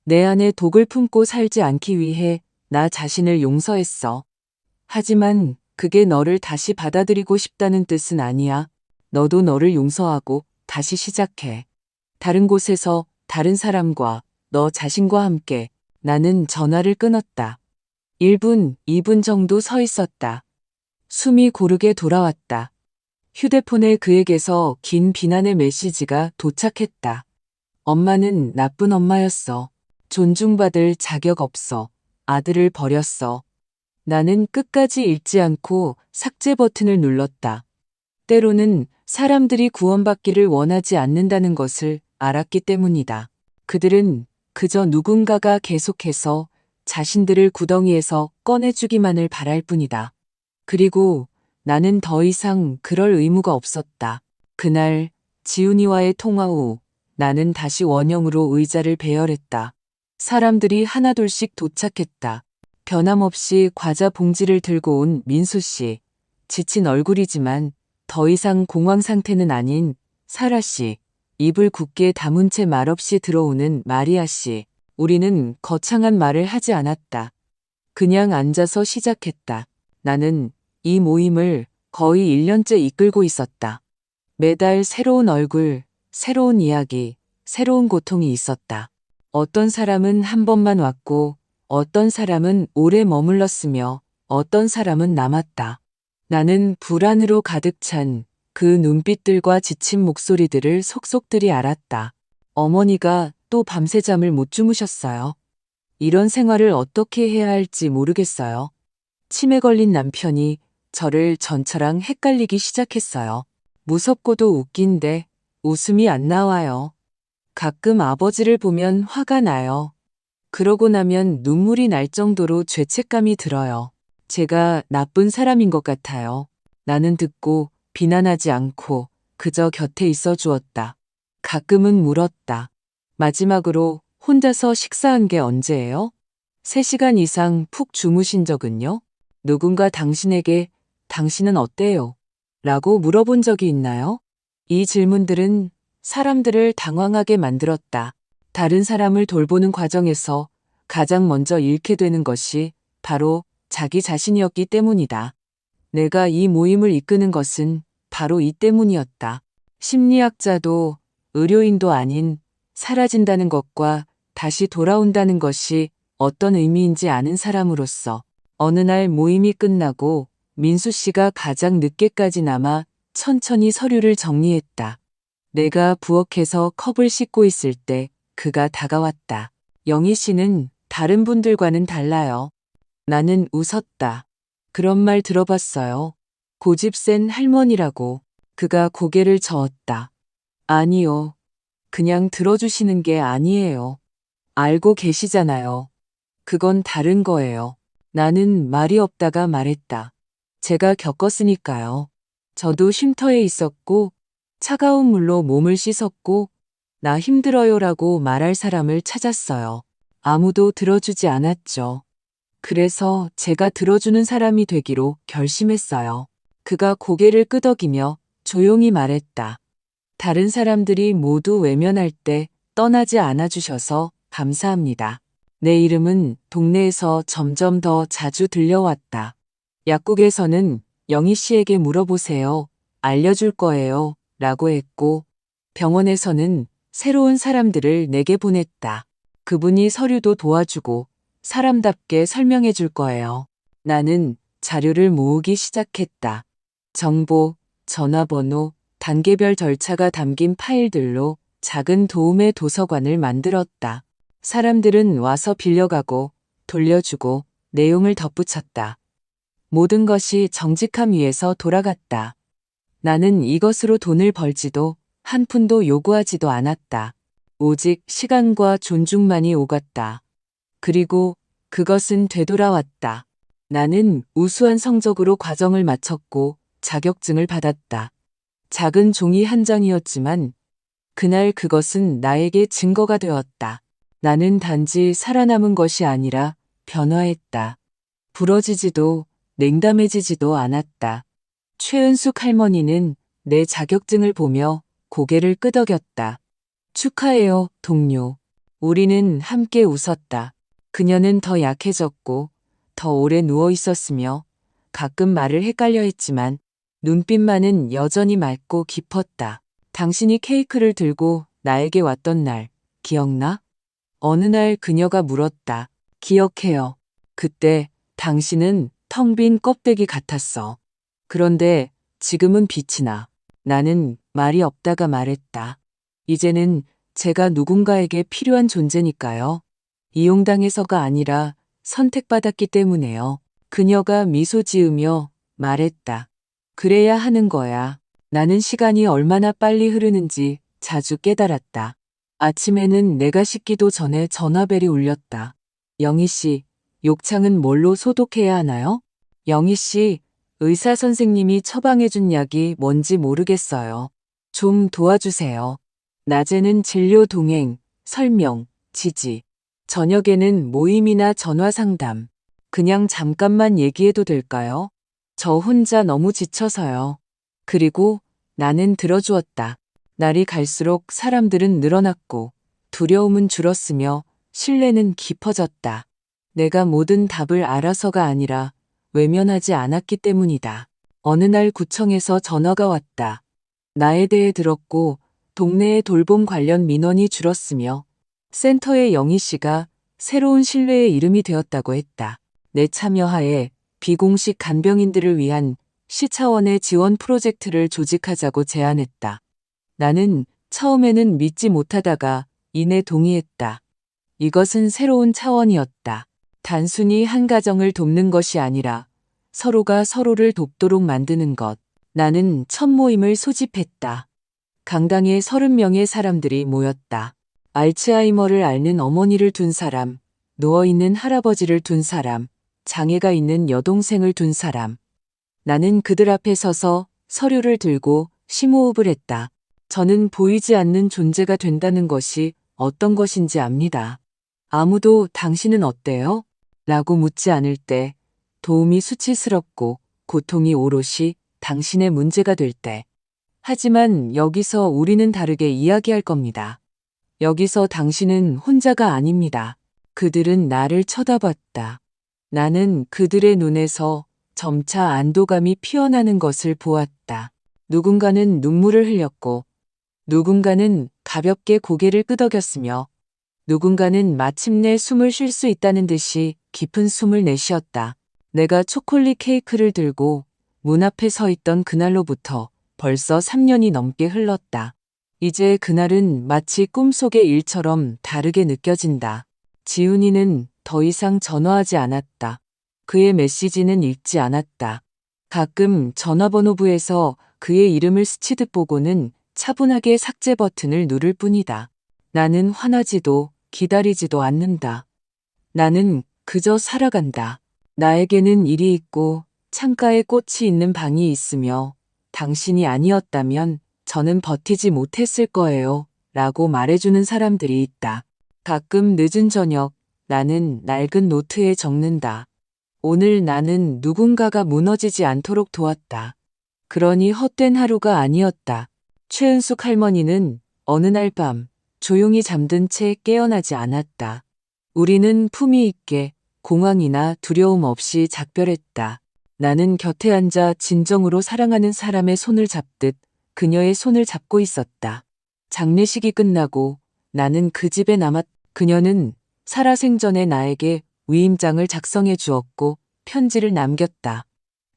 내 안에 독을 품고 살지 않기 위해 나 자신을 용서했어. 하지만 그게 너를 다시 받아들이고 싶다는 뜻은 아니야. 너도 너를 용서하고 다시 시작해. 다른 곳에서 다른 사람과 너 자신과 함께. 나는 전화를 끊었다. 1분, 2분 정도 서 있었다. 숨이 고르게 돌아왔다. 휴대폰에 그에게서 긴 비난의 메시지가 도착했다. 엄마는 나쁜 엄마였어. 존중받을 자격 없어. 아들을 버렸어. 나는 끝까지 읽지 않고 삭제 버튼을 눌렀다. 때로는 사람들이 구원받기를 원하지 않는다는 것을 알았기 때문이다. 그들은 그저 누군가가 계속해서 자신들을 구덩이에서 꺼내주기만을 바랄 뿐이다. 그리고 나는 더 이상 그럴 의무가 없었다. 그날 지훈이와의 통화 후 나는 다시 원형으로 의자를 배열했다. 사람들이 하나둘씩 도착했다. 변함없이 과자 봉지를 들고 온 민수 씨. 지친 얼굴이지만 더 이상 공황 상태는 아닌 사라 씨. 입을 굳게 다문 채 말없이 들어오는 마리아 씨. 우리는 거창한 말을 하지 않았다. 그냥 앉아서 시작했다. 나는 이 모임을 거의 1년째 이끌고 있었다. 매달 새로운 얼굴, 새로운 이야기, 새로운 고통이 있었다. 어떤 사람은 한 번만 왔고, 어떤 사람은 오래 머물렀으며, 어떤 사람은 남았다. 나는 불안으로 가득 찬 그 눈빛들과 지친 목소리들을 속속들이 알았다. 어머니가 또 밤새 잠을 못 주무셨어요. 이런 생활을 어떻게 해야 할지 모르겠어요. 치매 걸린 남편이 저를 전처랑 헷갈리기 시작했어요. 무섭고도 웃긴데 웃음이 안 나와요. 가끔 아버지를 보면 화가 나요. 그러고 나면 눈물이 날 정도로 죄책감이 들어요. 제가 나쁜 사람인 것 같아요. 나는 듣고 비난하지 않고 그저 곁에 있어 주었다. 가끔은 물었다. 마지막으로 혼자서 식사한 게 언제예요? 3시간 이상 푹 주무신 적은요? 누군가 당신에게 당신은 어때요? 라고 물어본 적이 있나요? 이 질문들은 사람들을 당황하게 만들었다. 다른 사람을 돌보는 과정에서 가장 먼저 잃게 되는 것이 바로 자기 자신이었기 때문이다. 내가 이 모임을 이끄는 것은 바로 이 때문이었다. 심리학자도 의료인도 아닌 사라진다는 것과 다시 돌아온다는 것이 어떤 의미인지 아는 사람으로서 어느 날 모임이 끝나고 민수 씨가 가장 늦게까지 남아 천천히 서류를 정리했다. 내가 부엌에서 컵을 씻고 있을 때 그가 다가왔다. 영희 씨는 다른 분들과는 달라요. 나는 웃었다. 그런 말 들어봤어요. 고집 센 할머니라고. 그가 고개를 저었다. 아니요. 그냥 들어주시는 게 아니에요. 알고 계시잖아요. 그건 다른 거예요. 나는 말이 없다가 말했다. 제가 겪었으니까요. 저도 쉼터에 있었고 차가운 물로 몸을 씻었고 나 힘들어요라고 말할 사람을 찾았어요. 아무도 들어주지 않았죠. 그래서 제가 들어주는 사람이 되기로 결심했어요. 그가 고개를 끄덕이며 조용히 말했다. 다른 사람들이 모두 외면할 때 떠나지 않아 주셔서 감사합니다. 내 이름은 동네에서 점점 더 자주 들려왔다. 약국에서는 영희 씨에게 물어보세요. 알려줄 거예요. 라고 했고, 병원에서는 새로운 사람들을 내게 보냈다. 그분이 서류도 도와주고 사람답게 설명해 줄 거예요. 나는 자료를 모으기 시작했다. 정보, 전화번호, 단계별 절차가 담긴 파일들로 작은 도움의 도서관을 만들었다. 사람들은 와서 빌려가고 돌려주고 내용을 덧붙였다. 모든 것이 정직함 위에서 돌아갔다. 나는 이것으로 돈을 벌지도 한 푼도 요구하지도 않았다. 오직 시간과 존중만이 오갔다. 그리고 그것은 되돌아왔다. 나는 우수한 성적으로 과정을 마쳤고 자격증을 받았다. 작은 종이 한 장이었지만 그날 그것은 나에게 증거가 되었다. 나는 단지 살아남은 것이 아니라 변화했다. 부러지지도 냉담해지지도 않았다. 최은숙 할머니는 내 자격증을 보며 고개를 끄덕였다. 축하해요, 동료. 우리는 함께 웃었다. 그녀는 더 약해졌고 더 오래 누워 있었으며 가끔 말을 헷갈려 했지만 눈빛만은 여전히 맑고 깊었다. 당신이 케이크를 들고 나에게 왔던 날, 기억나? 어느 날 그녀가 물었다. 기억해요. 그때 당신은 텅 빈 껍데기 같았어. 그런데 지금은 빛이 나. 나는 말이 없다가 말했다. 이제는 제가 누군가에게 필요한 존재니까요. 이용당해서가 아니라 선택받았기 때문에요. 그녀가 미소 지으며 말했다. 그래야 하는 거야. 나는 시간이 얼마나 빨리 흐르는지 자주 깨달았다. 아침에는 내가 씻기도 전에 전화벨이 울렸다. 영희 씨, 욕창은 뭘로 소독해야 하나요? 영희 씨, 의사 선생님이 처방해준 약이 뭔지 모르겠어요. 좀 도와주세요. 낮에는 진료 동행, 설명, 지지. 저녁에는 모임이나 전화 상담. 그냥 잠깐만 얘기해도 될까요? 저 혼자 너무 지쳐서요. 그리고 나는 들어주었다. 날이 갈수록 사람들은 늘어났고 두려움은 줄었으며 신뢰는 깊어졌다. 내가 모든 답을 알아서가 아니라 외면하지 않았기 때문이다. 어느 날 구청에서 전화가 왔다. 나에 대해 들었고 동네의 돌봄 관련 민원이 줄었으며 센터의 영희 씨가 새로운 신뢰의 이름이 되었다고 했다. 내 참여하에 비공식 간병인들을 위한 시 차원의 지원 프로젝트를 조직하자고 제안했다. 나는 처음에는 믿지 못하다가 이내 동의했다. 이것은 새로운 차원이었다. 단순히 한 가정을 돕는 것이 아니라 서로가 서로를 돕도록 만드는 것. 나는 첫 모임을 소집했다. 강당에 30명의 사람들이 모였다. 알츠하이머를 앓는 어머니를 둔 사람, 누워있는 할아버지를 둔 사람, 장애가 있는 여동생을 둔 사람. 나는 그들 앞에 서서 서류를 들고 심호흡을 했다. 저는 보이지 않는 존재가 된다는 것이 어떤 것인지 압니다. 아무도 당신은 어때요? 라고 묻지 않을 때 도움이 수치스럽고 고통이 오롯이 당신의 문제가 될 때. 하지만 여기서 우리는 다르게 이야기할 겁니다. 여기서 당신은 혼자가 아닙니다. 그들은 나를 쳐다봤다. 나는 그들의 눈에서 점차 안도감이 피어나는 것을 보았다. 누군가는 눈물을 흘렸고 누군가는 가볍게 고개를 끄덕였으며 누군가는 마침내 숨을 쉴 수 있다는 듯이 깊은 숨을 내쉬었다. 내가 초콜릿 케이크를 들고 문 앞에 서 있던 그날로부터 벌써 3년이 넘게 흘렀다. 이제 그날은 마치 꿈속의 일처럼 다르게 느껴진다. 지훈이는 더 이상 전화하지 않았다. 그의 메시지는 읽지 않았다. 가끔 전화번호부에서 그의 이름을 스치듯 보고는 차분하게 삭제 버튼을 누를 뿐이다. 나는 화나지도 기다리지도 않는다. 나는 그저 살아간다. 나에게는 일이 있고 창가에 꽃이 있는 방이 있으며 당신이 아니었다면 저는 버티지 못했을 거예요. 라고 말해주는 사람들이 있다. 가끔 늦은 저녁 나는 낡은 노트에 적는다. 오늘 나는 누군가가 무너지지 않도록 도왔다. 그러니 헛된 하루가 아니었다. 최은숙 할머니는 어느 날 밤 조용히 잠든 채 깨어나지 않았다. 우리는 품위 있게 공황이나 두려움 없이 작별했다. 나는 곁에 앉아 진정으로 사랑하는 사람의 손을 잡듯 그녀의 손을 잡고 있었다. 장례식이 끝나고 나는 그 집에 남았. 그녀는 살아생전에 나에게 위임장을 작성해 주었고 편지를 남겼다.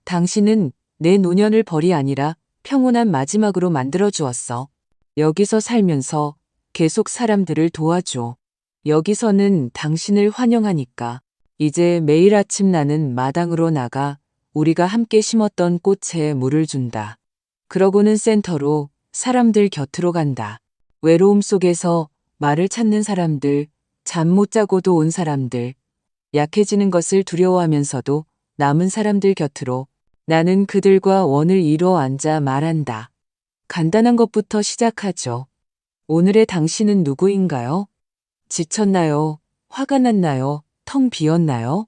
당신은 내 노년을 벌이 아니라 평온한 마지막으로 만들어 주었어. 여기서 살면서 계속 사람들을 도와줘. 여기서는 당신을 환영하니까. 이제 매일 아침 나는 마당으로 나가 우리가 함께 심었던 꽃에 물을 준다. 그러고는 센터로 사람들 곁으로 간다. 외로움 속에서 말을 찾는 사람들, 잠 못 자고도 온 사람들, 약해지는 것을 두려워하면서도 남은 사람들 곁으로 나는 그들과 원을 이루어 앉아 말한다. 간단한 것부터 시작하죠. 오늘의 당신은 누구인가요? 지쳤나요? 화가 났나요? 텅 비었나요?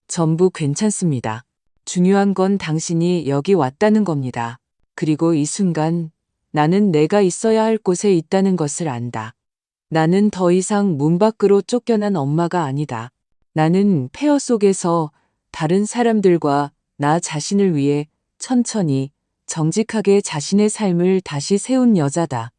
전부 괜찮습니다. 중요한 건 당신이 여기 왔다는 겁니다. 그리고 이 순간 나는 내가 있어야 할 곳에 있다는 것을 안다. 나는 더 이상 문 밖으로 쫓겨난 엄마가 아니다. 나는 폐허 속에서 다른 사람들과 나 자신을 위해 천천히 정직하게 자신의 삶을 다시 세운 여자다.